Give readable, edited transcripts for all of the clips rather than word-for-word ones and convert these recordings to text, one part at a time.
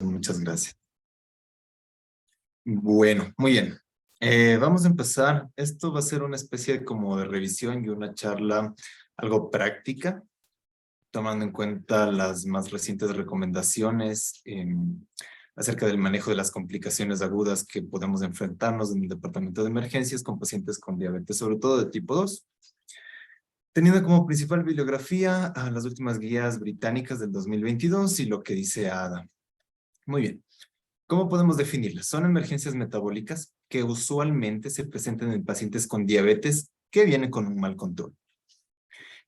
Muchas gracias. Bueno, muy bien. Vamos a empezar. Esto va a ser una especie como de revisión y una charla algo práctica, tomando en cuenta las más recientes recomendaciones acerca del manejo de las complicaciones agudas que podemos enfrentarnos en el departamento de emergencias con pacientes con diabetes, sobre todo de tipo 2. Teniendo como principal bibliografía a las últimas guías británicas del 2022 y lo que dice ADA. Muy bien. ¿Cómo podemos definirlas? Son emergencias metabólicas que usualmente se presentan en pacientes con diabetes que vienen con un mal control.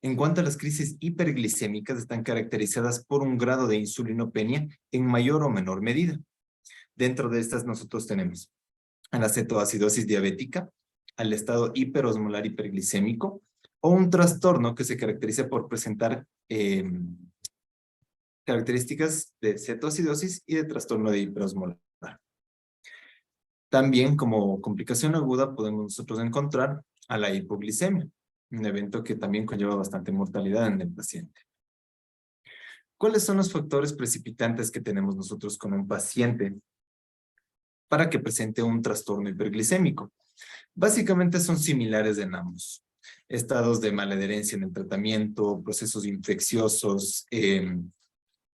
En cuanto a las crisis hiperglicémicas, están caracterizadas por un grado de insulinopenia en mayor o menor medida. Dentro de estas nosotros tenemos a la cetoacidosis diabética, al estado hiperosmolar hiperglicémico o un trastorno que se caracteriza por presentar características de cetoacidosis y de trastorno de hiperosmolar. También como complicación aguda podemos nosotros encontrar a la hipoglicemia, un evento que también conlleva bastante mortalidad en el paciente. ¿Cuáles son los factores precipitantes que tenemos nosotros con un paciente para que presente un trastorno hiperglicémico? Básicamente son similares en ambos. Estados de mala adherencia en el tratamiento, procesos infecciosos,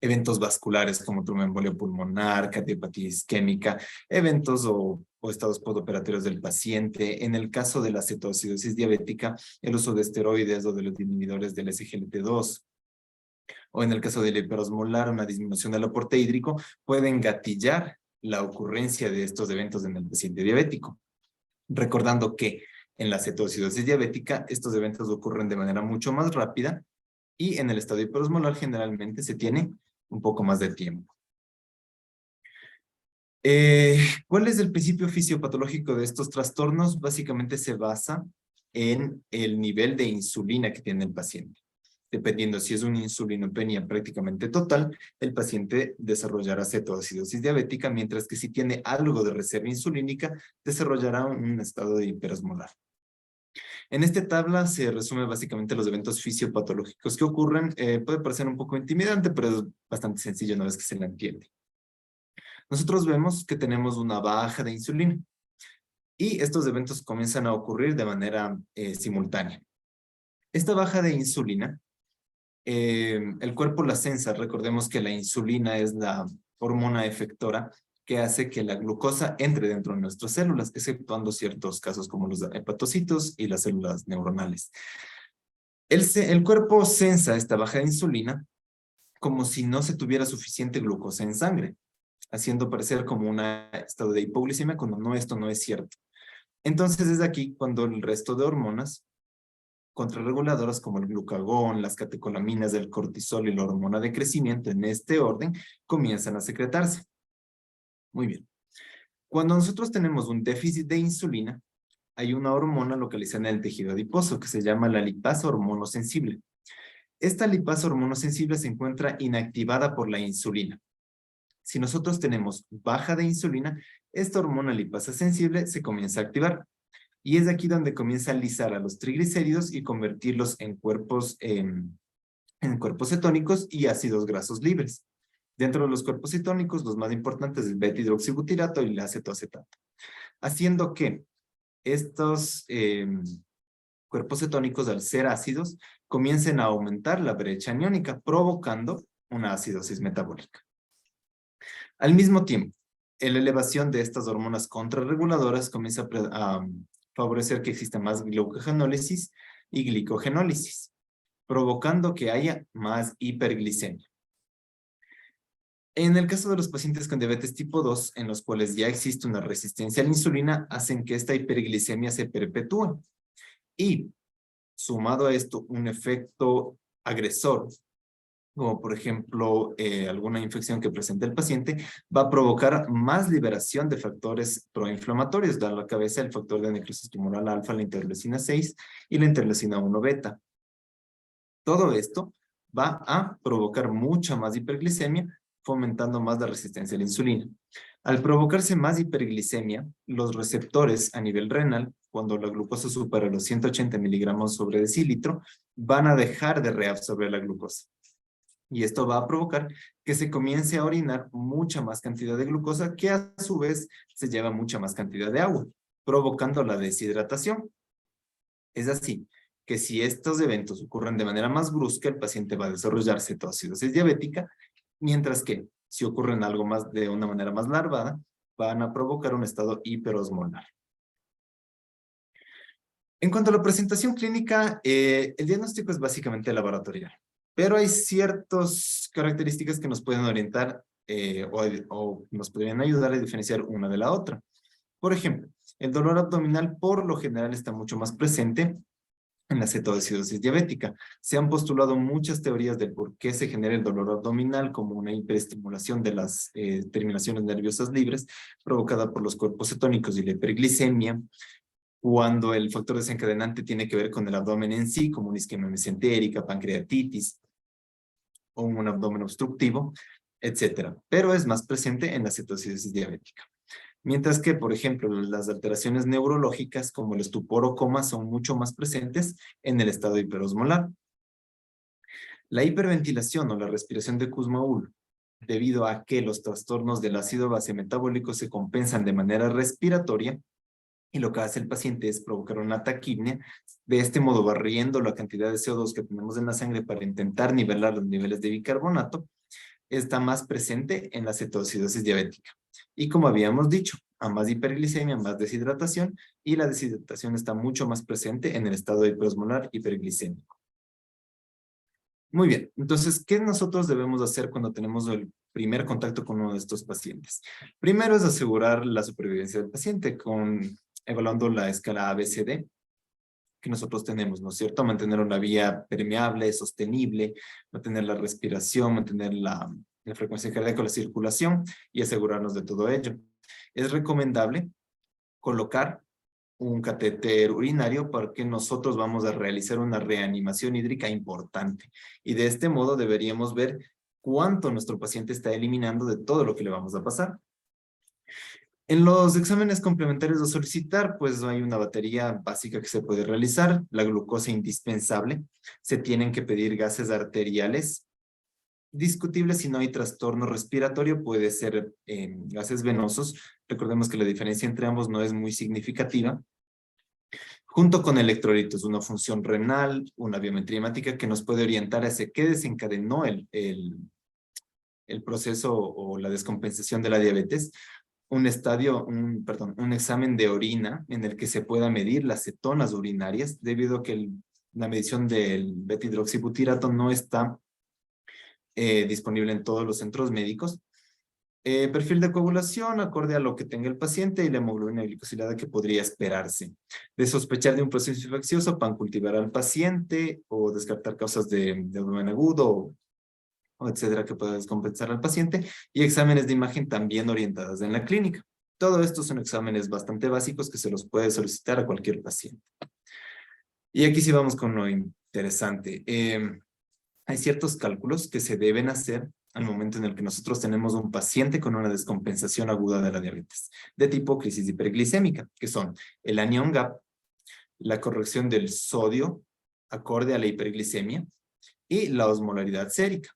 eventos vasculares como tromboembolia pulmonar, cardiopatía isquémica, eventos o estados postoperatorios del paciente. En el caso de la cetoacidosis diabética, el uso de esteroides o de los inhibidores del SGLT2. O en el caso del hiperosmolar, una disminución del aporte hídrico pueden gatillar la ocurrencia de estos eventos en el paciente diabético. Recordando que en la cetoacidosis diabética, estos eventos ocurren de manera mucho más rápida y en el estado hiperosmolar generalmente se tiene un poco más de tiempo. ¿Cuál es el principio fisiopatológico de estos trastornos? Básicamente se basa en el nivel de insulina que tiene el paciente. Dependiendo si es una insulinopenia prácticamente total, el paciente desarrollará cetoacidosis diabética, mientras que si tiene algo de reserva insulínica, desarrollará un estado de hiperosmolar. En esta tabla se resume básicamente los eventos fisiopatológicos que ocurren. Puede parecer un poco intimidante, pero es bastante sencillo una vez que se la entiende. Nosotros vemos que tenemos una baja de insulina y estos eventos comienzan a ocurrir de manera simultánea. Esta baja de insulina, el cuerpo la sensa. Recordemos que la insulina es la hormona efectora que hace que la glucosa entre dentro de nuestras células, exceptuando ciertos casos como los hepatocitos y las células neuronales. El cuerpo sensa esta baja de insulina como si no se tuviera suficiente glucosa en sangre, haciendo parecer como un estado de hipoglicemia cuando no, esto no es cierto. Entonces es aquí cuando el resto de hormonas contrarreguladoras como el glucagón, las catecolaminas del cortisol y la hormona de crecimiento en este orden comienzan a secretarse. Muy bien. Cuando nosotros tenemos un déficit de insulina, hay una hormona localizada en el tejido adiposo que se llama la lipasa hormonosensible. Esta lipasa hormonosensible se encuentra inactivada por la insulina. Si nosotros tenemos baja de insulina, esta hormona lipasa sensible se comienza a activar. Y es aquí donde comienza a lisar a los triglicéridos y convertirlos en cuerpos cetónicos y ácidos grasos libres. Dentro de los cuerpos cetónicos, los más importantes es el beta-hidroxibutirato y el acetoacetato. Haciendo que estos cuerpos cetónicos, al ser ácidos, comiencen a aumentar la brecha aniónica, provocando una acidosis metabólica. Al mismo tiempo, la elevación de estas hormonas contrarreguladoras comienza a favorecer que exista más glucogenólisis y glicogenólisis, provocando que haya más hiperglicemia. En el caso de los pacientes con diabetes tipo 2, en los cuales ya existe una resistencia a la insulina, hacen que esta hiperglicemia se perpetúe. Y, sumado a esto, un efecto agresor, como por ejemplo alguna infección que presente el paciente, va a provocar más liberación de factores proinflamatorios, da a la cabeza el factor de necrosis tumoral alfa, la interleucina 6 y la interleucina 1 beta. Todo esto va a provocar mucha más hiperglicemia, fomentando más la resistencia a la insulina. Al provocarse más hiperglicemia, los receptores a nivel renal, cuando la glucosa supera los 180 miligramos sobre decilitro, van a dejar de reabsorber la glucosa. Y esto va a provocar que se comience a orinar mucha más cantidad de glucosa, que a su vez se lleva mucha más cantidad de agua, provocando la deshidratación. Es así que si estos eventos ocurren de manera más brusca, el paciente va a desarrollar cetoacidosis diabética, mientras que si ocurren algo más de una manera más larvada, van a provocar un estado hiperosmolar. En cuanto a la presentación clínica, el diagnóstico es básicamente laboratorial, pero hay ciertas características que nos pueden orientar o nos podrían ayudar a diferenciar una de la otra. Por ejemplo, el dolor abdominal por lo general está mucho más presente en la cetoacidosis diabética. Se han postulado muchas teorías del por qué se genera el dolor abdominal, como una hiperestimulación de las terminaciones nerviosas libres provocada por los cuerpos cetónicos y la hiperglicemia, cuando el factor desencadenante tiene que ver con el abdomen en sí, como una isquemia mesentérica, pancreatitis o un abdomen obstructivo, etcétera. Pero es más presente en la cetoacidosis diabética. Mientras que, por ejemplo, las alteraciones neurológicas como el estupor o coma son mucho más presentes en el estado hiperosmolar. La hiperventilación o la respiración de Kussmaul, debido a que los trastornos del ácido base metabólico se compensan de manera respiratoria, y lo que hace el paciente es provocar una taquipnea, de este modo barriendo la cantidad de CO2 que tenemos en la sangre para intentar nivelar los niveles de bicarbonato, está más presente en la cetoacidosis diabética. Y como habíamos dicho, a más hiperglicemia, más deshidratación, y la deshidratación está mucho más presente en el estado hiperosmolar hiperglicémico. Muy bien, entonces, ¿qué nosotros debemos hacer cuando tenemos el primer contacto con uno de estos pacientes? Primero es asegurar la supervivencia del paciente evaluando la escala ABCD que nosotros tenemos, ¿no es cierto? Mantener una vía permeable, sostenible, mantener la respiración, mantener la frecuencia cardíaca, la circulación y asegurarnos de todo ello. Es recomendable colocar un catéter urinario porque nosotros vamos a realizar una reanimación hídrica importante. Y de este modo deberíamos ver cuánto nuestro paciente está eliminando de todo lo que le vamos a pasar. En los exámenes complementarios a solicitar, pues hay una batería básica que se puede realizar, la glucosa indispensable, se tienen que pedir gases arteriales, discutible si no hay trastorno respiratorio, puede ser gases venosos, recordemos que la diferencia entre ambos no es muy significativa, junto con electrolitos, una función renal, una biometría hemática que nos puede orientar hacia qué desencadenó el proceso o la descompensación de la diabetes, un examen de orina en el que se pueda medir las cetonas urinarias, debido a que la medición del beta-hidroxibutirato no está disponible en todos los centros médicos. Perfil de coagulación acorde a lo que tenga el paciente y la hemoglobina glicosilada que podría esperarse. De sospechar de un proceso infeccioso, pancultivar al paciente o descartar causas de abdomen agudo o etcétera, que pueda descompensar al paciente, y exámenes de imagen también orientadas en la clínica. Todo esto son exámenes bastante básicos que se los puede solicitar a cualquier paciente. Y aquí sí vamos con lo interesante. Hay ciertos cálculos que se deben hacer al momento en el que nosotros tenemos un paciente con una descompensación aguda de la diabetes, de tipo crisis hiperglicémica, que son el anion gap, la corrección del sodio acorde a la hiperglicemia y la osmolaridad sérica.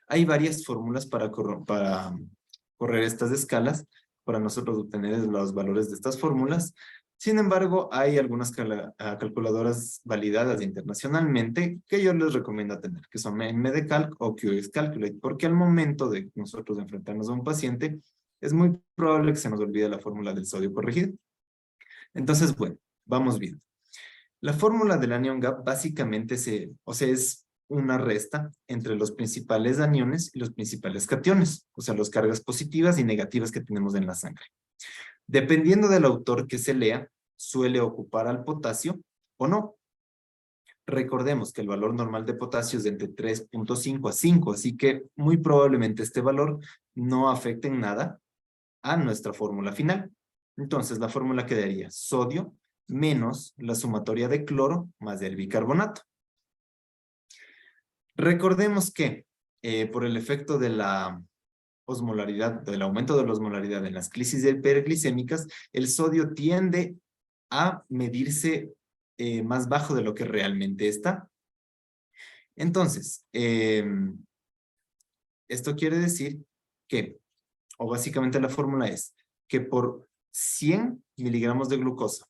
Hay varias fórmulas para correr estas escalas, para nosotros obtener los valores de estas fórmulas. Sin embargo, hay algunas calculadoras validadas internacionalmente que yo les recomiendo tener, que son Medicalc o QX Calculate, porque al momento de nosotros enfrentarnos a un paciente, es muy probable que se nos olvide la fórmula del sodio corregido. Entonces, bueno, vamos viendo. La fórmula del anion gap básicamente es una resta entre los principales aniones y los principales cationes, o sea, las cargas positivas y negativas que tenemos en la sangre. Dependiendo del autor que se lea, suele ocupar al potasio o no. Recordemos que el valor normal de potasio es de entre 3.5 a 5, así que muy probablemente este valor no afecte en nada a nuestra fórmula final. Entonces, la fórmula quedaría sodio menos la sumatoria de cloro más del bicarbonato. Recordemos que por el efecto de la osmolaridad, del aumento de la osmolaridad en las crisis hiperglicémicas, el sodio tiende a medirse más bajo de lo que realmente está. Entonces, esto quiere decir que, o básicamente la fórmula es, que por 100 miligramos de glucosa,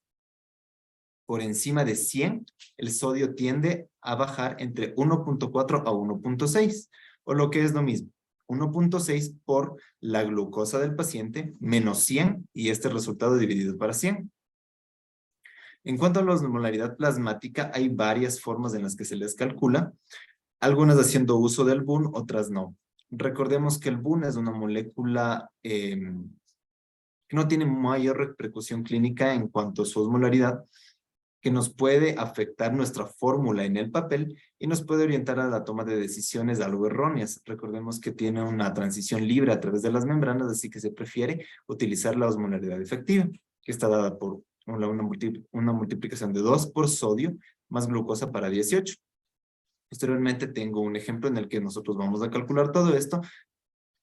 por encima de 100, el sodio tiende a bajar entre 1.4 a 1.6, o lo que es lo mismo, 1.6 por la glucosa del paciente menos 100 y este resultado dividido para 100. En cuanto a la osmolaridad plasmática, hay varias formas en las que se les calcula, algunas haciendo uso del BUN, otras no. Recordemos que el BUN es una molécula que no tiene mayor repercusión clínica en cuanto a su osmolaridad, que nos puede afectar nuestra fórmula en el papel y nos puede orientar a la toma de decisiones algo erróneas. Recordemos que tiene una transición libre a través de las membranas, así que se prefiere utilizar la osmolaridad efectiva, que está dada por una multiplicación de 2 por sodio más glucosa para 18. Posteriormente tengo un ejemplo en el que nosotros vamos a calcular todo esto,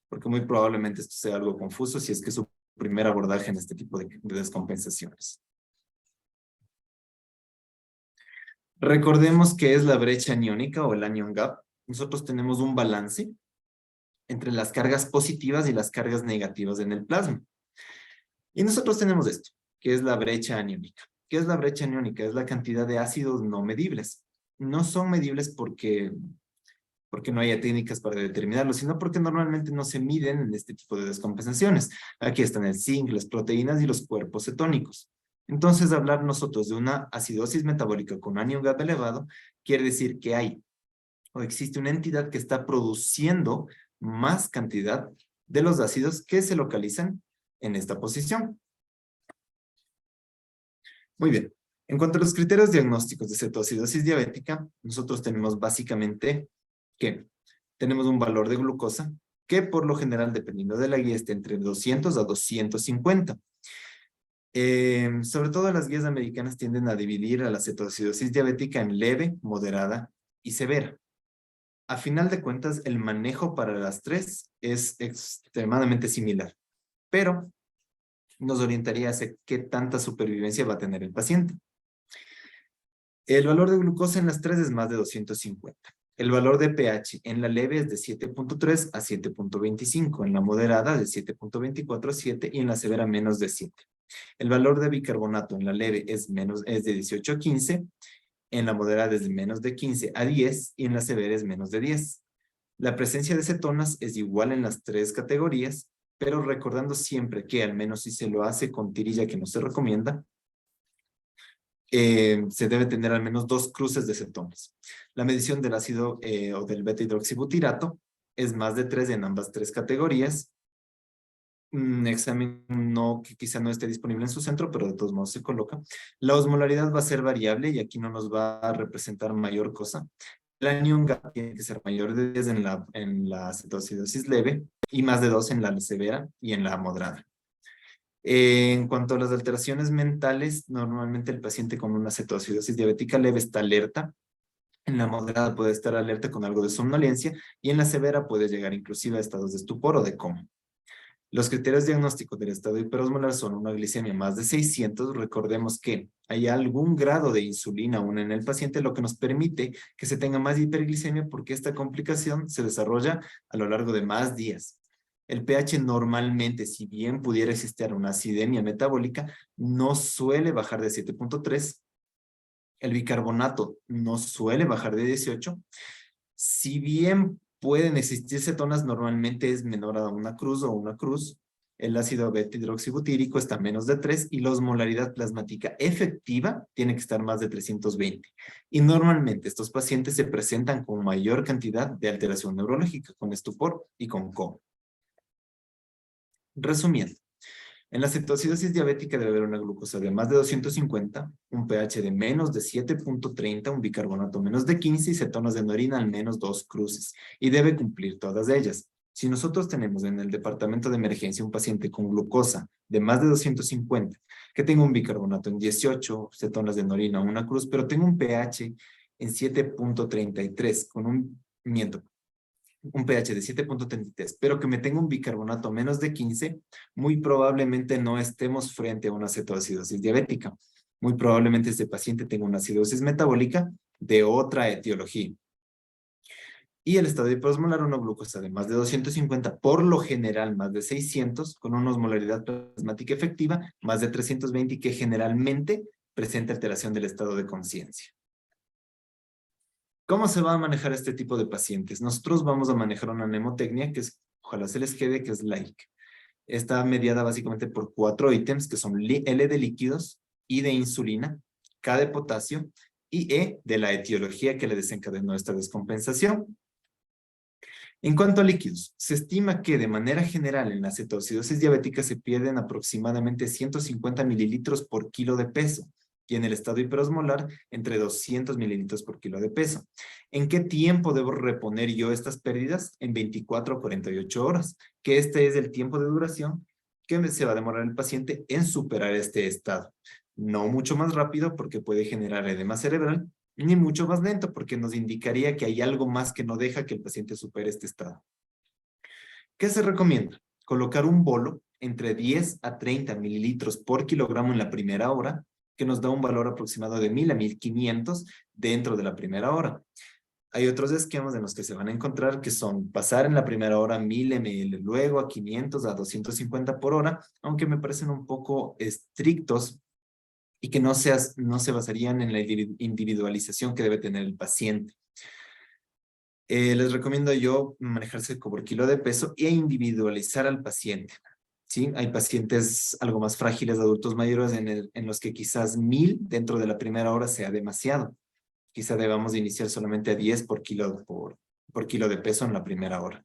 porque muy probablemente esto sea algo confuso si es que es su primer abordaje en este tipo de descompensaciones. Recordemos que es la brecha aniónica o el anion gap. Nosotros tenemos un balance entre las cargas positivas y las cargas negativas en el plasma. Y nosotros tenemos esto, que es la brecha aniónica. ¿Qué es la brecha aniónica? Es la cantidad de ácidos no medibles. No son medibles porque no haya técnicas para determinarlo, sino porque normalmente no se miden en este tipo de descompensaciones. Aquí están el zinc, las proteínas y los cuerpos cetónicos. Entonces, hablar nosotros de una acidosis metabólica con anion gap elevado quiere decir que hay o existe una entidad que está produciendo más cantidad de los ácidos que se localizan en esta posición. Muy bien. En cuanto a los criterios diagnósticos de cetoacidosis diabética, nosotros tenemos básicamente que tenemos un valor de glucosa que por lo general, dependiendo de la guía, está entre 200 a 250. Sobre todo las guías americanas tienden a dividir a la cetoacidosis diabética en leve, moderada y severa. A final de cuentas, el manejo para las tres es extremadamente similar, pero nos orientaría hacia qué tanta supervivencia va a tener el paciente. El valor de glucosa en las tres es más de 250. El valor de pH en la leve es de 7.3 a 7.25, en la moderada de 7.24 a 7 y en la severa menos de 7. El valor de bicarbonato en la leve es de 18 a 15, en la moderada es de menos de 15 a 10 y en la severa es menos de 10. La presencia de cetonas es igual en las tres categorías, pero recordando siempre que, al menos si se lo hace con tirilla, que no se recomienda, se debe tener al menos 2 cruces de cetonas. La medición del ácido o del beta-hidroxibutirato es más de 3 en ambas tres categorías. Un examen que quizá no esté disponible en su centro, pero de todos modos se coloca. La osmolaridad va a ser variable y aquí no nos va a representar mayor cosa. El anion gap tiene que ser mayor de 10 en la cetoacidosis leve y más de 2 en la severa y en la moderada. En cuanto a las alteraciones mentales, normalmente el paciente con una cetoacidosis diabética leve está alerta. En la moderada puede estar alerta con algo de somnolencia y en la severa puede llegar inclusive a estados de estupor o de coma. Los criterios diagnósticos del estado hiperosmolar son una glicemia más de 600. Recordemos que hay algún grado de insulina aún en el paciente, lo que nos permite que se tenga más hiperglicemia porque esta complicación se desarrolla a lo largo de más días. El pH normalmente, si bien pudiera existir una acidemia metabólica, no suele bajar de 7.3. El bicarbonato no suele bajar de 18. Si bien pueden existir cetonas, normalmente es menor a una cruz o una cruz. El ácido beta-hidroxibutírico está a menos de 3 y la osmolaridad plasmática efectiva tiene que estar más de 320. Y normalmente estos pacientes se presentan con mayor cantidad de alteración neurológica, con estupor y con coma. Resumiendo, en la cetoacidosis diabética debe haber una glucosa de más de 250, un pH de menos de 7.30, un bicarbonato menos de 15 y cetonas de orina al menos 2 cruces. Y debe cumplir todas ellas. Si nosotros tenemos en el departamento de emergencia un paciente con glucosa de más de 250, que tenga un bicarbonato en 18, cetonas de orina, una cruz, pero tengo un pH en 7.33, con un pH de 7.33, pero que me tenga un bicarbonato menos de 15, muy probablemente no estemos frente a una cetoacidosis diabética. Muy probablemente este paciente tenga una acidosis metabólica de otra etiología. Y el estado hiperosmolar, una glucosa de más de 250, por lo general más de 600, con una osmolaridad plasmática efectiva, más de 320, que generalmente presenta alteración del estado de conciencia. ¿Cómo se va a manejar este tipo de pacientes? Nosotros vamos a manejar una mnemotecnia que es, ojalá se les quede, que es LIKE. Está mediada básicamente por 4 ítems, que son L de líquidos, I de insulina, K de potasio y E de la etiología que le desencadenó esta descompensación. En cuanto a líquidos, se estima que de manera general en la cetoacidosis diabética se pierden aproximadamente 150 mililitros por kilo de peso y en el estado hiperosmolar entre 200 mililitros por kilo de peso. ¿En qué tiempo debo reponer yo estas pérdidas? En 24 a 48 horas, que este es el tiempo de duración que se va a demorar el paciente en superar este estado. No mucho más rápido porque puede generar edema cerebral, ni mucho más lento, porque nos indicaría que hay algo más que no deja que el paciente supere este estado. ¿Qué se recomienda? Colocar un bolo entre 10 a 30 mililitros por kilogramo en la primera hora, que nos da un valor aproximado de 1000 a 1500 dentro de la primera hora. Hay otros esquemas en los que se van a encontrar que son pasar en la primera hora 1000 ml, luego a 500 a 250 por hora, aunque me parecen un poco estrictos y que no se basarían en la individualización que debe tener el paciente. Les recomiendo yo manejarse por kilo de peso e individualizar al paciente. ¿Sí? Hay pacientes algo más frágiles, adultos mayores, en los que quizás 1000 dentro de la primera hora sea demasiado. Quizá debamos iniciar solamente a 10 por kilo de peso en la primera hora.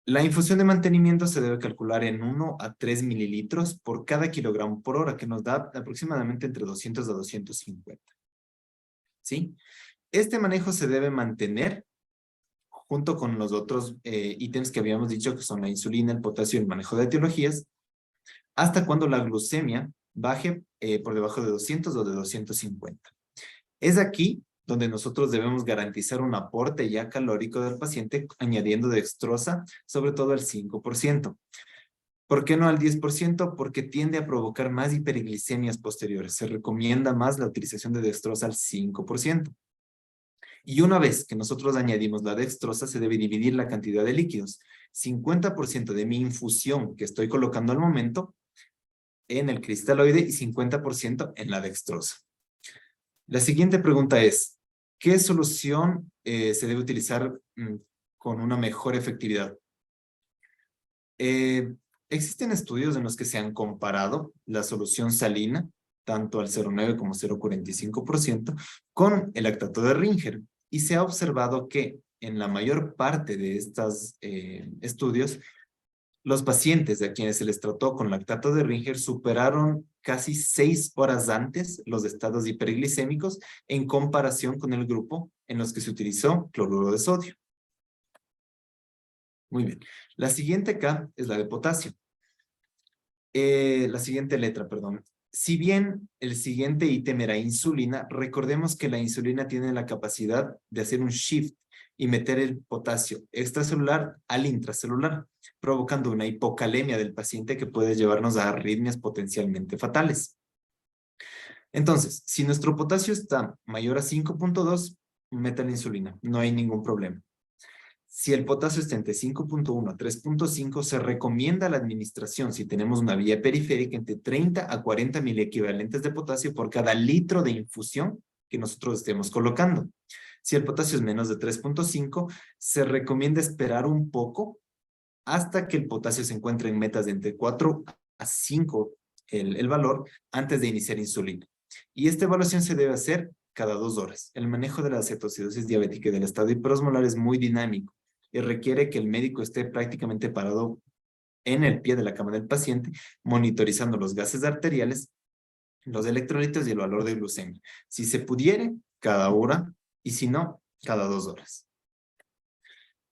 La infusión de mantenimiento se debe calcular en 1 a 3 mililitros por cada kilogramo por hora, que nos da aproximadamente entre 200 a 250. ¿Sí? Este manejo se debe mantener junto con los otros ítems que habíamos dicho, que son la insulina, el potasio y el manejo de etiologías, hasta cuando la glucemia baje por debajo de 200 o de 250. Es aquí donde nosotros debemos garantizar un aporte ya calórico del paciente añadiendo dextrosa, sobre todo al 5%. ¿Por qué no al 10%? Porque tiende a provocar más hiperglicemias posteriores. Se recomienda más la utilización de dextrosa al 5%. Y una vez que nosotros añadimos la dextrosa, se debe dividir la cantidad de líquidos. 50% de mi infusión que estoy colocando al momento en el cristaloide y 50% en la dextrosa. La siguiente pregunta es, ¿qué solución se debe utilizar con una mejor efectividad? Existen estudios en los que se han comparado la solución salina, tanto al 0,9 como 0,45%, con el lactato de Ringer. Y se ha observado que en la mayor parte de estos estudios, los pacientes a quienes se les trató con lactato de Ringer superaron casi 6 horas antes los estados hiperglicémicos en comparación con el grupo en los que se utilizó cloruro de sodio. Muy bien. La siguiente K es la de potasio. La siguiente letra, perdón. Si bien el siguiente ítem era insulina, recordemos que la insulina tiene la capacidad de hacer un shift y meter el potasio extracelular al intracelular, provocando una hipocalemia del paciente que puede llevarnos a arritmias potencialmente fatales. Entonces, si nuestro potasio está mayor a 5.2, meta la insulina, no hay ningún problema. Si el potasio está entre 5.1 a 3.5, se recomienda la administración, si tenemos una vía periférica, entre 30 a 40 miliequivalentes de potasio por cada litro de infusión que nosotros estemos colocando. Si el potasio es menos de 3.5, se recomienda esperar un poco hasta que el potasio se encuentre en metas de entre 4 a 5 el valor antes de iniciar insulina. Y esta evaluación se debe hacer cada 2 horas. El manejo de la cetoacidosis diabética y del estado hiperosmolar es muy dinámico y requiere que el médico esté prácticamente parado en el pie de la cama del paciente, monitorizando los gases arteriales, los electrolitos y el valor de glucemia. Si se pudiere, cada hora, y si no, cada 2 horas.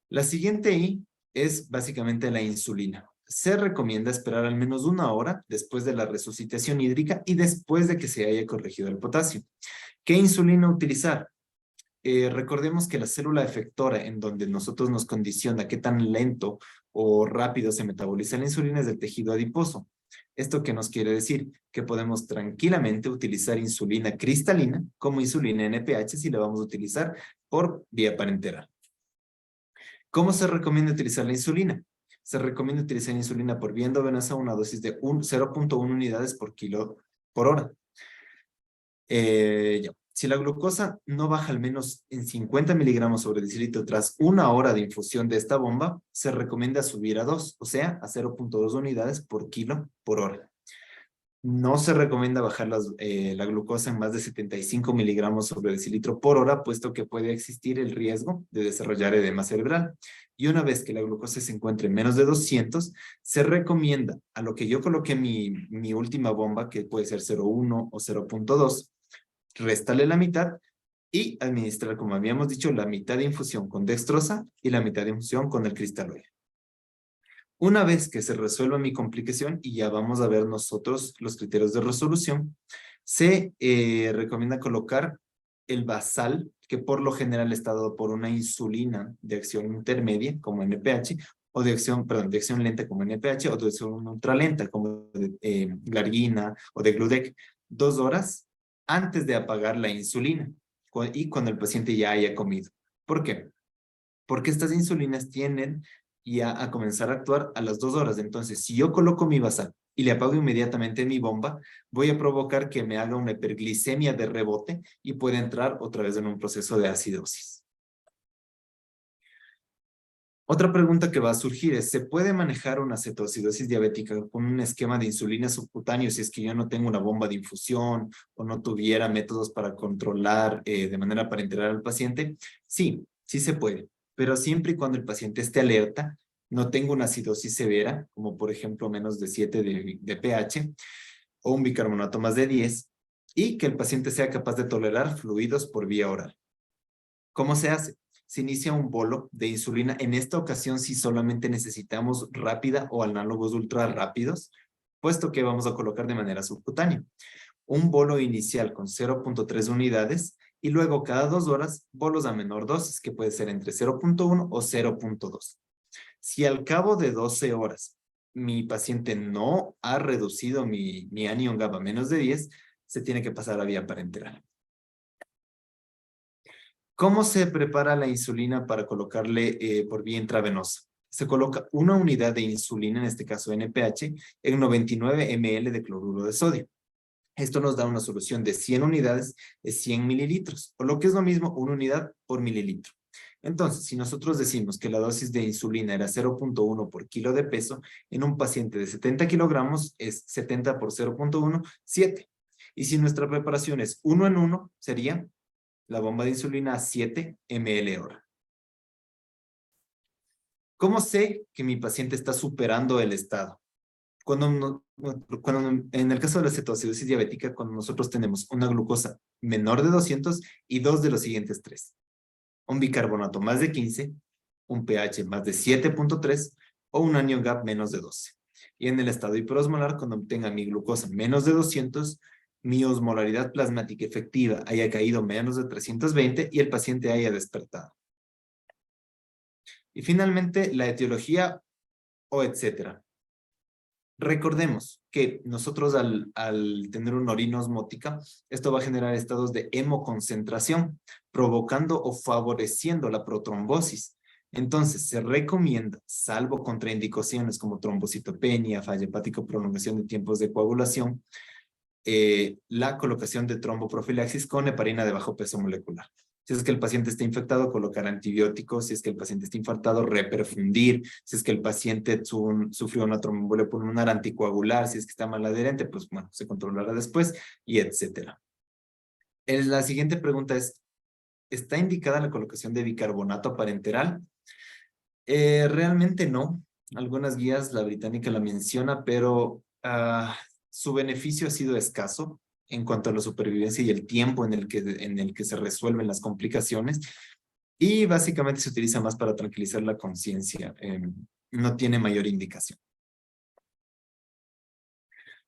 La siguiente I es básicamente la insulina. Se recomienda esperar al menos 1 hora después de la resucitación hídrica y después de que se haya corregido el potasio. ¿Qué insulina utilizar? Recordemos que la célula efectora en donde nosotros nos condiciona qué tan lento o rápido se metaboliza la insulina es el tejido adiposo. ¿Esto qué nos quiere decir? Que podemos tranquilamente utilizar insulina cristalina como insulina NPH si la vamos a utilizar por vía parenteral. ¿Cómo se recomienda utilizar la insulina? Se recomienda utilizar insulina por vía endovenosa a una dosis de 0.1 unidades por kilo por hora. Ya. Si la glucosa no baja al menos en 50 miligramos sobre decilitro tras 1 hora de infusión de esta bomba, se recomienda subir a 2, o sea, a 0.2 unidades por kilo por hora. No se recomienda bajar la glucosa en más de 75 miligramos sobre decilitro por hora, puesto que puede existir el riesgo de desarrollar edema cerebral. Y una vez que la glucosa se encuentre en menos de 200, se recomienda, a lo que yo coloqué mi última bomba, que puede ser 0.1 o 0.2, restarle la mitad y administrar, como habíamos dicho, la mitad de infusión con dextrosa y la mitad de infusión con el cristaloide. Una vez que se resuelva mi complicación, y ya vamos a ver nosotros los criterios de resolución, se recomienda colocar el basal, que por lo general está dado por una insulina de acción intermedia, como NPH, o de acción lenta como NPH, o de acción ultralenta, como de Glargina o de Gludec, 2 horas antes de apagar la insulina y cuando el paciente ya haya comido. ¿Por qué? Porque estas insulinas tienden ya a comenzar a actuar a las 2 horas. Entonces, si yo coloco mi basal y le apago inmediatamente mi bomba, voy a provocar que me haga una hiperglicemia de rebote y puede entrar otra vez en un proceso de acidosis. Otra pregunta que va a surgir es, ¿se puede manejar una cetoacidosis diabética con un esquema de insulina subcutáneo si es que yo no tengo una bomba de infusión o no tuviera métodos para controlar de manera parenteral al paciente? Sí, sí se puede, pero siempre y cuando el paciente esté alerta, no tenga una acidosis severa, como por ejemplo menos de 7 de pH o un bicarbonato más de 10, y que el paciente sea capaz de tolerar fluidos por vía oral. ¿Cómo se hace? Se inicia un bolo de insulina. En esta ocasión, si solamente necesitamos rápida o análogos ultra rápidos, puesto que vamos a colocar de manera subcutánea. Un bolo inicial con 0.3 unidades y luego cada 2 horas bolos a menor dosis, que puede ser entre 0.1 o 0.2. Si al cabo de 12 horas mi paciente no ha reducido mi anion GABA a menos de 10, se tiene que pasar a vía parenteral. ¿Cómo se prepara la insulina para colocarle por vía intravenosa? Se coloca una unidad de insulina, en este caso NPH, en 99 ml de cloruro de sodio. Esto nos da una solución de 100 unidades de 100 mililitros, o lo que es lo mismo, una unidad por mililitro. Entonces, si nosotros decimos que la dosis de insulina era 0.1 por kilo de peso, en un paciente de 70 kilogramos es 70 por 0.1, 7. Y si nuestra preparación es 1 en 1, sería la bomba de insulina a 7 ml hora. ¿Cómo sé que mi paciente está superando el estado? Cuando en el caso de la cetoacidosis diabética, cuando nosotros tenemos una glucosa menor de 200 y dos de los siguientes tres. Un bicarbonato más de 15, un pH más de 7.3 o un anion GAP menos de 12. Y en el estado hiperosmolar, cuando tenga mi glucosa menos de 200, mi osmolaridad plasmática efectiva haya caído menos de 320 y el paciente haya despertado. Y finalmente, la etiología o etcétera. Recordemos que nosotros al tener una orina osmótica, esto va a generar estados de hemoconcentración, provocando o favoreciendo la protrombosis. Entonces, se recomienda, salvo contraindicaciones como trombocitopenia, falla hepática, prolongación de tiempos de coagulación, la colocación de tromboprofilaxis con heparina de bajo peso molecular. Si es que el paciente está infectado, colocar antibióticos. Si es que el paciente está infartado, reperfundir. Si es que el paciente sufrió una tromboembolia pulmonar, anticoagular. Si es que está mal adherente, pues bueno, se controlará después, y etcétera. La siguiente pregunta es, ¿está indicada la colocación de bicarbonato parenteral? Realmente no. Algunas guías, la británica la menciona, pero su beneficio ha sido escaso en cuanto a la supervivencia y el tiempo en el que se resuelven las complicaciones. Y básicamente se utiliza más para tranquilizar la conciencia. No tiene mayor indicación.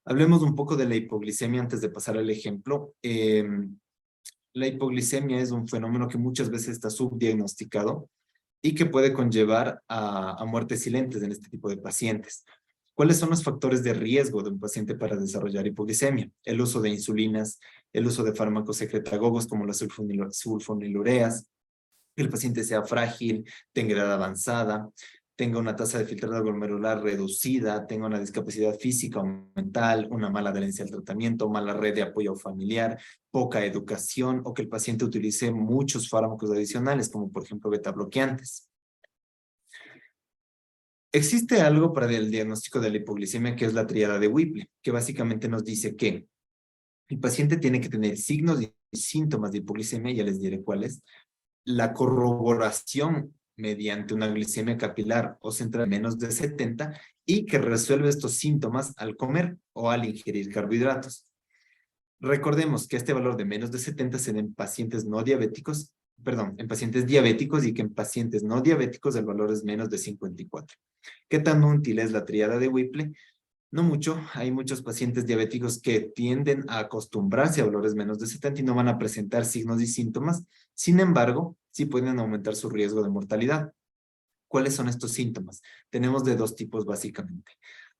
Hablemos un poco de la hipoglicemia antes de pasar al ejemplo. La hipoglicemia es un fenómeno que muchas veces está subdiagnosticado y que puede conllevar a muertes silentes en este tipo de pacientes. ¿Cuáles son los factores de riesgo de un paciente para desarrollar hipoglicemia? El uso de insulinas, el uso de fármacos secretagogos como las sulfonilureas, que el paciente sea frágil, tenga edad avanzada, tenga una tasa de filtrado glomerular reducida, tenga una discapacidad física o mental, una mala adherencia al tratamiento, mala red de apoyo familiar, poca educación o que el paciente utilice muchos fármacos adicionales, como por ejemplo beta bloqueantes. Existe algo para el diagnóstico de la hipoglicemia que es la tríada de Whipple, que básicamente nos dice que el paciente tiene que tener signos y síntomas de hipoglicemia, ya les diré cuáles, la corroboración mediante una glicemia capilar o central menos de 70 y que resuelve estos síntomas al comer o al ingerir carbohidratos. Recordemos que este valor de menos de 70 se da en pacientes no diabéticos, perdón, en pacientes diabéticos y que en pacientes no diabéticos el valor es menos de 54. ¿Qué tan útil es la tríada de Whipple? No mucho, hay muchos pacientes diabéticos que tienden a acostumbrarse a valores menos de 70 y no van a presentar signos y síntomas. Sin embargo, sí pueden aumentar su riesgo de mortalidad. ¿Cuáles son estos síntomas? Tenemos de dos tipos básicamente.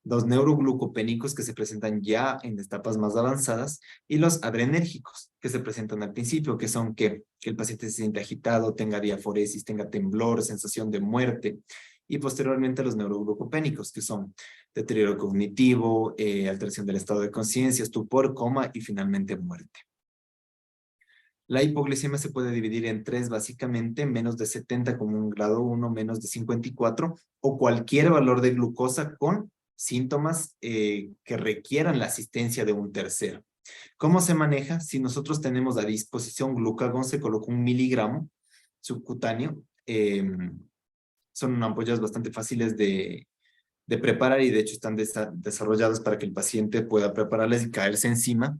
Los neuroglucopénicos que se presentan ya en etapas más avanzadas y los adrenérgicos que se presentan al principio, que son que el paciente se siente agitado, tenga diaforesis, tenga temblor, sensación de muerte, y posteriormente los neuroglucopénicos, que son deterioro cognitivo, alteración del estado de conciencia, estupor, coma y finalmente muerte. La hipoglicemia se puede dividir en tres básicamente, menos de 70 como un grado 1, menos de 54 o cualquier valor de glucosa con síntomas que requieran la asistencia de un tercero. ¿Cómo se maneja? Si nosotros tenemos a disposición glucagón, se coloca 1 miligramo subcutáneo. Son ampollas bastante fáciles de preparar y de hecho están desarrolladas para que el paciente pueda prepararlas y caerse encima.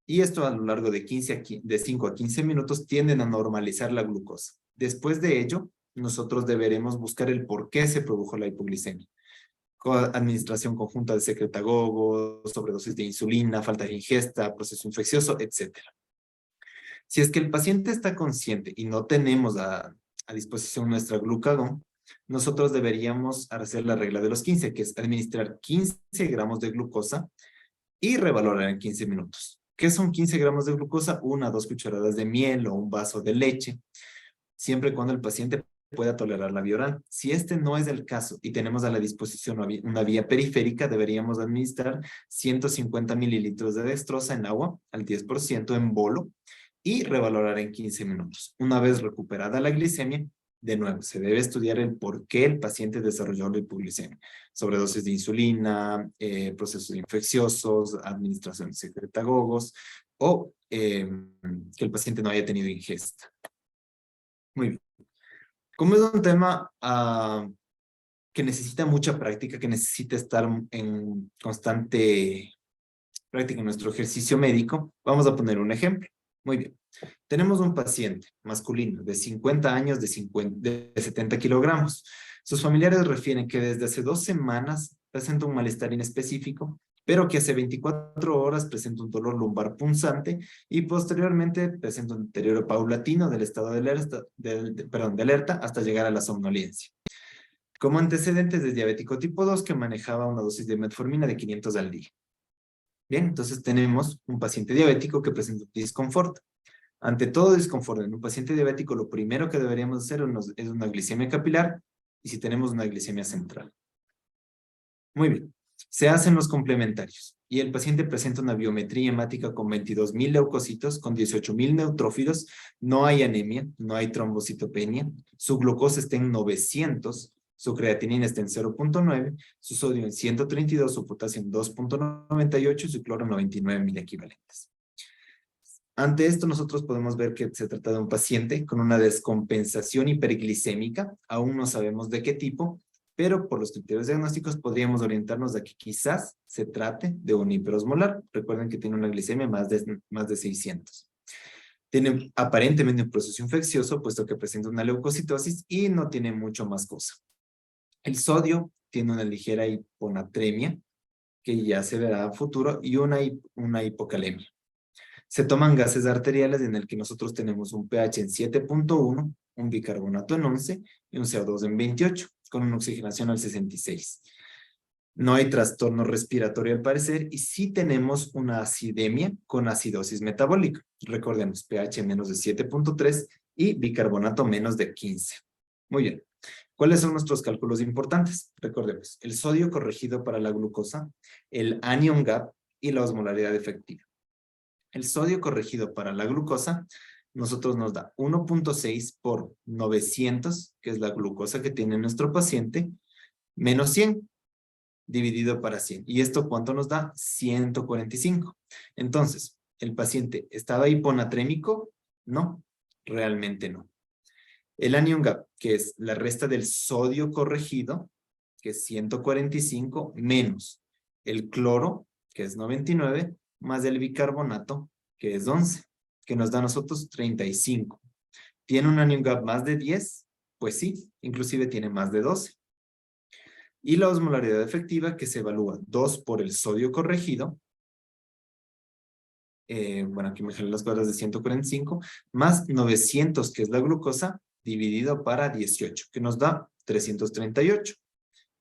Y esto a lo largo de 5 a 15 minutos tienden a normalizar la glucosa. Después de ello, nosotros deberemos buscar el por qué se produjo la hipoglicemia. Administración conjunta de secretagogos, sobredosis de insulina, falta de ingesta, proceso infeccioso, etc. Si es que el paciente está consciente y no tenemos a disposición nuestra glucagón, nosotros deberíamos hacer la regla de los 15, que es administrar 15 gramos de glucosa y revalorar en 15 minutos. ¿Qué son 15 gramos de glucosa? 1 a 2 cucharadas de miel o un vaso de leche, siempre y cuando el paciente pueda tolerar la vía oral. Si este no es el caso y tenemos a la disposición una vía periférica, deberíamos administrar 150 mililitros de dextrosa en agua al 10% en bolo y revalorar en 15 minutos. Una vez recuperada la glicemia, de nuevo, se debe estudiar el por qué el paciente desarrolló la hipoglicemia. Sobredosis de insulina, procesos infecciosos, administración de secretagogos o que el paciente no haya tenido ingesta. Muy bien. Como es un tema que necesita mucha práctica, que necesita estar en constante práctica en nuestro ejercicio médico, vamos a poner un ejemplo. Muy bien. Tenemos un paciente masculino de 50 años de 70 kilogramos. Sus familiares refieren que desde hace 2 semanas presenta un malestar inespecífico, pero que hace 24 horas presenta un dolor lumbar punzante y posteriormente presenta un deterioro paulatino del estado de alerta hasta llegar a la somnolencia. Como antecedentes de diabético tipo 2 que manejaba una dosis de metformina de 500 al día. Bien, entonces tenemos un paciente diabético que presenta disconfort. Ante todo disconfort en un paciente diabético, lo primero que deberíamos hacer es una glicemia capilar y si tenemos una glicemia central. Muy bien, se hacen los complementarios y el paciente presenta una biometría hemática con 22.000 leucocitos, con 18.000 neutrófilos, no hay anemia, no hay trombocitopenia, su glucosa está en 900, su creatinina está en 0.9, su sodio en 132, su potasio en 2.98 y su cloro en 99.000 equivalentes. Ante esto, nosotros podemos ver que se trata de un paciente con una descompensación hiperglicémica, aún no sabemos de qué tipo, pero por los criterios diagnósticos podríamos orientarnos a que quizás se trate de un hiperosmolar. Recuerden que tiene una glicemia más de 600. Tiene aparentemente un proceso infeccioso, puesto que presenta una leucocitosis y no tiene mucho más cosa. El sodio tiene una ligera hiponatremia, que ya se verá a futuro, y una hipocalemia. Se toman gases arteriales en el que nosotros tenemos un pH en 7.1, un bicarbonato en 11 y un CO2 en 28, con una oxigenación al 66. No hay trastorno respiratorio al parecer y sí tenemos una acidemia con acidosis metabólica. Recordemos, pH menos de 7.3 y bicarbonato menos de 15. Muy bien. ¿Cuáles son nuestros cálculos importantes? Recordemos, el sodio corregido para la glucosa, el anion gap y la osmolaridad efectiva. El sodio corregido para la glucosa, nosotros nos da 1.6 por 900, que es la glucosa que tiene nuestro paciente, menos 100, dividido para 100. ¿Y esto cuánto nos da? 145. Entonces, ¿el paciente estaba hiponatrémico? No, realmente no. El anion gap, que es la resta del sodio corregido, que es 145, menos el cloro, que es 99, más el bicarbonato, que es 11, que nos da a nosotros 35. ¿Tiene un anion gap más de 10? Pues sí, inclusive tiene más de 12. Y la osmolaridad efectiva, que se evalúa 2 por el sodio corregido, bueno, aquí me jalé las cuadras de 145, más 900, que es la glucosa, dividido para 18, que nos da 338,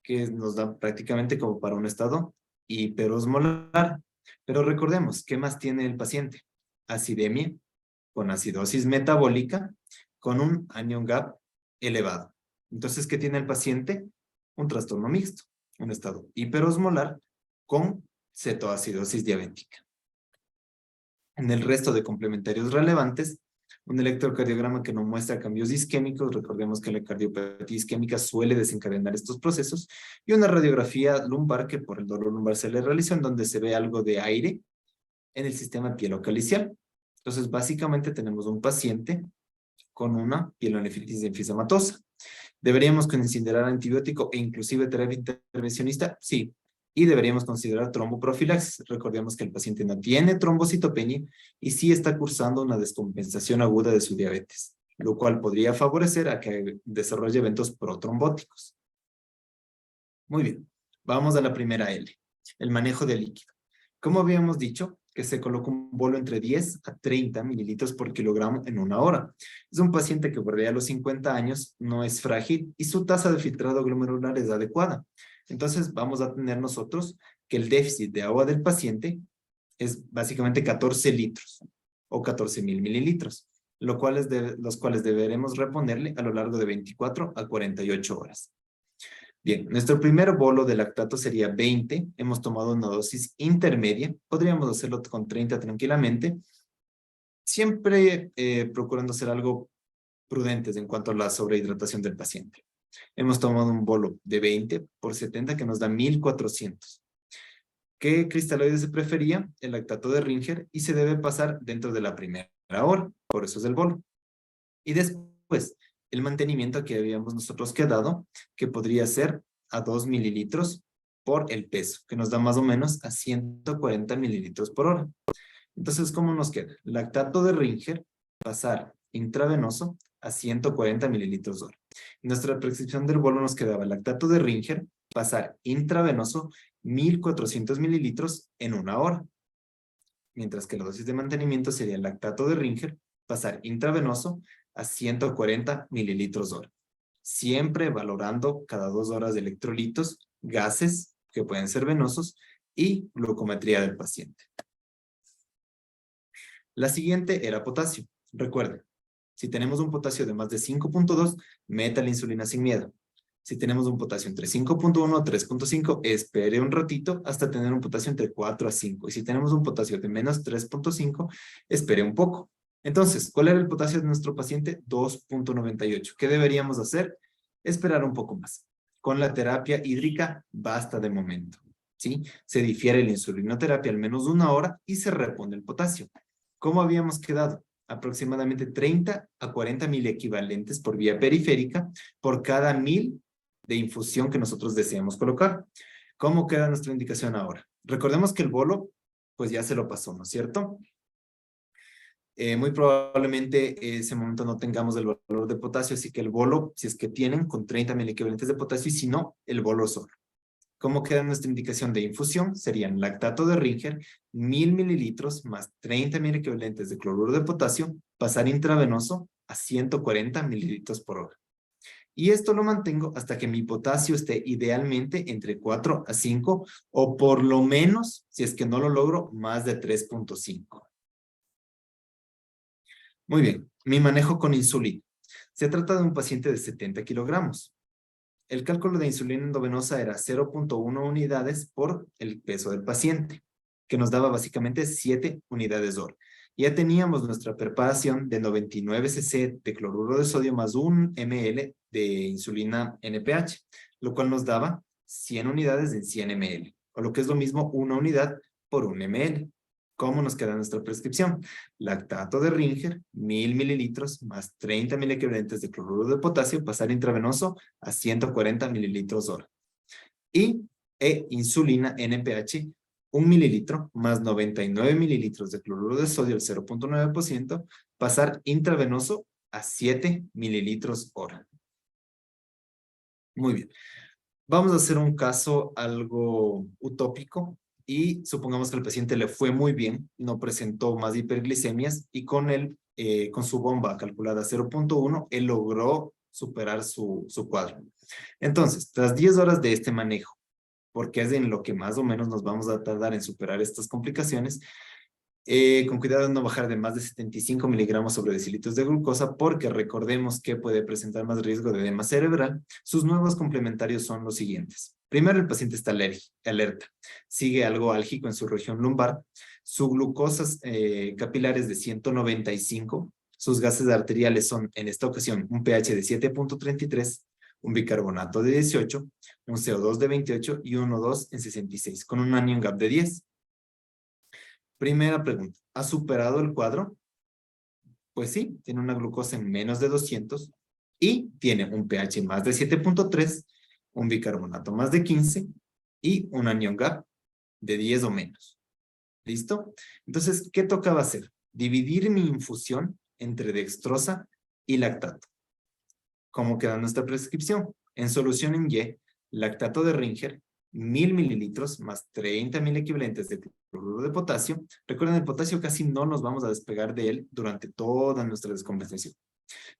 que nos da prácticamente como para un estado hiperosmolar. Pero recordemos, ¿qué más tiene el paciente? Acidemia, con acidosis metabólica, con un anion gap elevado. Entonces, ¿qué tiene el paciente? Un trastorno mixto, un estado hiperosmolar con cetoacidosis diabética. En el resto de complementarios relevantes, un electrocardiograma que no muestra cambios isquémicos, recordemos que la cardiopatía isquémica suele desencadenar estos procesos, y una radiografía lumbar que por el dolor lumbar se le realizó, en donde se ve algo de aire en el sistema pielocalicial. Entonces, básicamente tenemos un paciente con una pielonefritis enfisematosa. ¿Deberíamos considerar antibiótico e inclusive terapia intervencionista? Sí. Y deberíamos considerar tromboprofilaxis. Recordemos que el paciente no tiene trombocitopenia y sí está cursando una descompensación aguda de su diabetes, lo cual podría favorecer a que desarrolle eventos protrombóticos. Muy bien. Vamos a la primera L, el manejo del líquido. Como habíamos dicho, que se coloca un bolo entre 10 a 30 mililitros por kilogramo en una hora. Es un paciente que bordea los 50 años, no es frágil y su tasa de filtrado glomerular es adecuada. Entonces vamos a tener nosotros que el déficit de agua del paciente es básicamente 14 litros o 14,000 mililitros, los cuales deberemos reponerle a lo largo de 24 a 48 horas. Bien, nuestro primer bolo de lactato sería 20. Hemos tomado una dosis intermedia. Podríamos hacerlo con 30 tranquilamente. Siempre procurando ser algo prudentes en cuanto a la sobrehidratación del paciente. Hemos tomado un bolo de 20 por 70 que nos da 1400. ¿Qué cristaloide se prefería? El lactato de Ringer, y se debe pasar dentro de la primera hora. Por eso es el bolo. Y después, el mantenimiento que habíamos nosotros quedado, que podría ser a 2 mililitros por el peso, que nos da más o menos a 140 mililitros por hora. Entonces, ¿cómo nos queda? Lactato de Ringer, pasar intravenoso a 140 mililitros hora. En nuestra prescripción del bolo nos quedaba lactato de Ringer, pasar intravenoso 1400 mililitros en una hora. Mientras que la dosis de mantenimiento sería lactato de Ringer, pasar intravenoso a 140 mililitros hora. Siempre valorando cada 2 horas de electrolitos, gases, que pueden ser venosos, y glucometría del paciente. La siguiente era potasio. Recuerden, si tenemos un potasio de más de 5.2, meta la insulina sin miedo. Si tenemos un potasio entre 5.1 y 3.5, espere un ratito hasta tener un potasio entre 4 a 5. Y si tenemos un potasio de menos 3.5, espere un poco. Entonces, ¿cuál era el potasio de nuestro paciente? 2.98. ¿Qué deberíamos hacer? Esperar un poco más. Con la terapia hídrica, basta de momento, ¿sí? Se difiere la insulinoterapia al menos 1 hora y se repone el potasio. ¿Cómo habíamos quedado? Aproximadamente 30 a 40 mil equivalentes por vía periférica por cada 1000 de infusión que nosotros deseamos colocar. ¿Cómo queda nuestra indicación ahora? Recordemos que el bolo, pues ya se lo pasó, ¿no es cierto? Muy probablemente ese momento no tengamos el valor de potasio, así que el bolo, si es que tienen, con 30 mil equivalentes de potasio, y si no, el bolo solo. ¿Cómo queda nuestra indicación de infusión? Serían lactato de Ringer, 1000 mililitros más 30 mil equivalentes de cloruro de potasio, pasar intravenoso a 140 mililitros por hora. Y esto lo mantengo hasta que mi potasio esté idealmente entre 4 a 5, o por lo menos, si es que no lo logro, más de 3.5. Muy bien. Mi manejo con insulina. Se trata de un paciente de 70 kilogramos. El cálculo de insulina endovenosa era 0.1 unidades por el peso del paciente, que nos daba básicamente 7 unidades hora. Ya teníamos nuestra preparación de 99 cc de cloruro de sodio más 1 ml de insulina NPH, lo cual nos daba 100 unidades en 100 ml, o lo que es lo mismo 1 unidad por 1 ml. ¿Cómo nos queda nuestra prescripción? Lactato de Ringer, 1000 mililitros más 30 miliequivalentes de cloruro de potasio, pasar intravenoso a 140 mililitros hora. Y insulina NPH, 1 mililitro más 99 mililitros de cloruro de sodio, el 0.9%, pasar intravenoso a 7 mililitros hora. Muy bien. Vamos a hacer un caso algo utópico y supongamos que al paciente le fue muy bien, no presentó más hiperglicemias y con su bomba calculada 0.1, él logró superar su cuadro. Entonces, tras 10 horas de este manejo, porque es en lo que más o menos nos vamos a tardar en superar estas complicaciones, con cuidado de no bajar de más de 75 miligramos sobre decilitros de glucosa, porque recordemos que puede presentar más riesgo de edema cerebral. Sus nuevos complementarios son los siguientes. Primero, el paciente está alerta, sigue algo álgico en su región lumbar, su glucosas capilares de 195, sus gases arteriales son, en esta ocasión, un pH de 7.33, un bicarbonato de 18, un CO2 de 28 y un O2 en 66, con un anion gap de 10. Primera pregunta, ¿ha superado el cuadro? Pues sí, tiene una glucosa en menos de 200 y tiene un pH más de 7.3, un bicarbonato más de 15 y un anion gap de 10 o menos. ¿Listo? Entonces, ¿qué tocaba hacer? Dividir mi infusión entre dextrosa y lactato. ¿Cómo queda nuestra prescripción? En solución en Y, lactato de Ringer, 1000 mililitros más 30 mil equivalentes de cloruro de potasio. Recuerden, el potasio casi no nos vamos a despegar de él durante toda nuestra descompensación.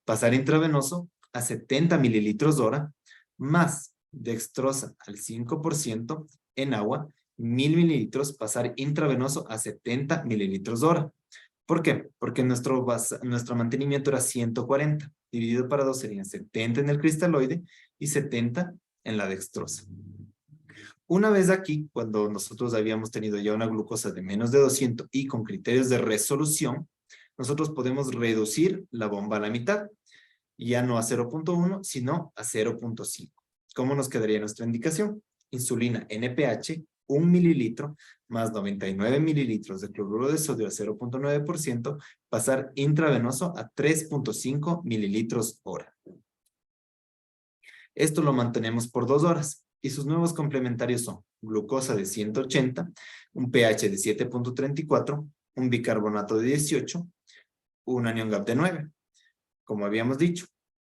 Pasar intravenoso a 70 mililitros hora, más dextrosa al 5% en agua, 1000 mililitros, pasar intravenoso a 70 mililitros hora. ¿Por qué? Porque nuestro mantenimiento era 140. Dividido para 2 serían 70 en el cristaloide y 70 en la dextrosa. Una vez aquí, cuando nosotros habíamos tenido ya una glucosa de menos de 200 y con criterios de resolución, nosotros podemos reducir la bomba a la mitad, ya no a 0.1, sino a 0.5. ¿Cómo nos quedaría nuestra indicación? Insulina NPH, 1 mililitro más 99 mililitros de cloruro de sodio al 0.9%, pasar intravenoso a 3.5 mililitros hora. Esto lo mantenemos por 2 horas y sus nuevos complementarios son glucosa de 180, un pH de 7.34, un bicarbonato de 18, un anion gap de 9. Como habíamos dicho,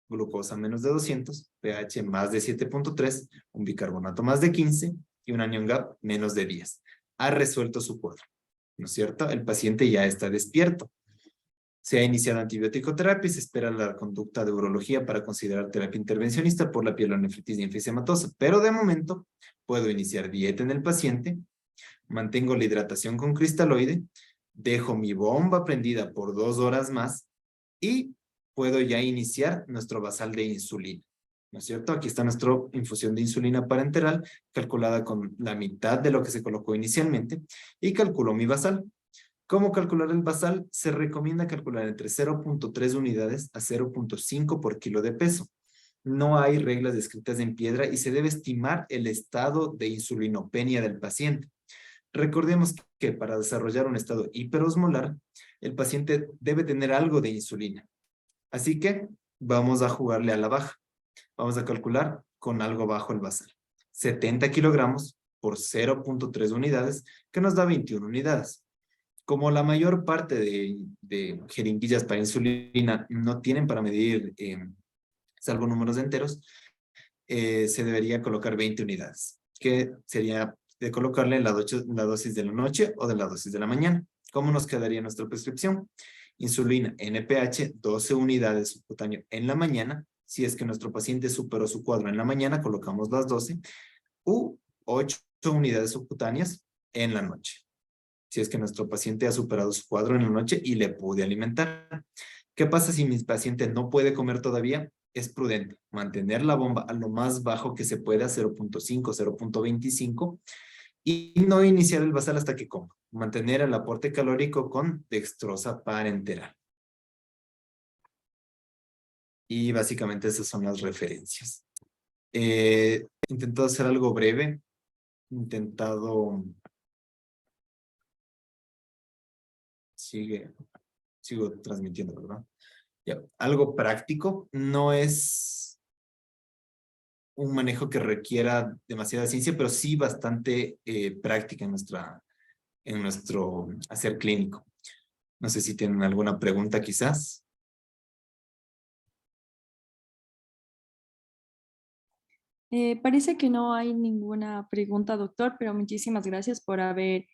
glucosa menos de 200, pH más de 7.3, un bicarbonato más de 15 y un anion gap menos de 10. Ha resuelto su cuadro, ¿no es cierto? El paciente ya está despierto. Se ha iniciado antibiótico terapia y se espera la conducta de urología para considerar terapia intervencionista por la pielonefritis linfedematosa. Pero de momento puedo iniciar dieta en el paciente, mantengo la hidratación con cristaloide, dejo mi bomba prendida por 2 horas más y puedo ya iniciar nuestro basal de insulina, ¿no es cierto? Aquí está nuestra infusión de insulina parenteral, calculada con la mitad de lo que se colocó inicialmente, y calculo mi basal. ¿Cómo calcular el basal? Se recomienda calcular entre 0.3 unidades a 0.5 por kilo de peso. No hay reglas descritas en piedra y se debe estimar el estado de insulinopenia del paciente. Recordemos que para desarrollar un estado hiperosmolar, el paciente debe tener algo de insulina. Así que vamos a jugarle a la baja. Vamos a calcular con algo bajo el basal. 70 kilogramos por 0.3 unidades, que nos da 21 unidades. Como la mayor parte de jeringuillas para insulina no tienen para medir, salvo números enteros, se debería colocar 20 unidades, que sería de colocarle la dosis de la noche o de la dosis de la mañana. ¿Cómo nos quedaría nuestra prescripción? Insulina NPH, 12 unidades subcutáneo en la mañana. Si es que nuestro paciente superó su cuadro en la mañana, colocamos las 12, u 8 unidades subcutáneas en la noche. Si es que nuestro paciente ha superado su cuadro en la noche y le pude alimentar. ¿Qué pasa si mi paciente no puede comer todavía? Es prudente mantener la bomba a lo más bajo que se pueda, 0.5, 0.25, y no iniciar el basal hasta que coma. Mantener el aporte calórico con dextrosa parenteral. Y básicamente esas son las referencias. He intentado hacer algo breve. Intentado... Sigo transmitiendo, ¿verdad? Ya, algo práctico. No es un manejo que requiera demasiada ciencia, pero sí bastante práctica en nuestro hacer clínico. No sé si tienen alguna pregunta quizás. Parece que no hay ninguna pregunta, doctor, pero muchísimas gracias por haber...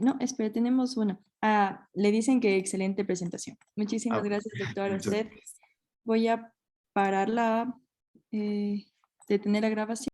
no, espere, tenemos una. Ah, le dicen que excelente presentación. Muchísimas Ah, gracias, doctor, a muchas usted. gracias. Voy a parar la... detener la grabación.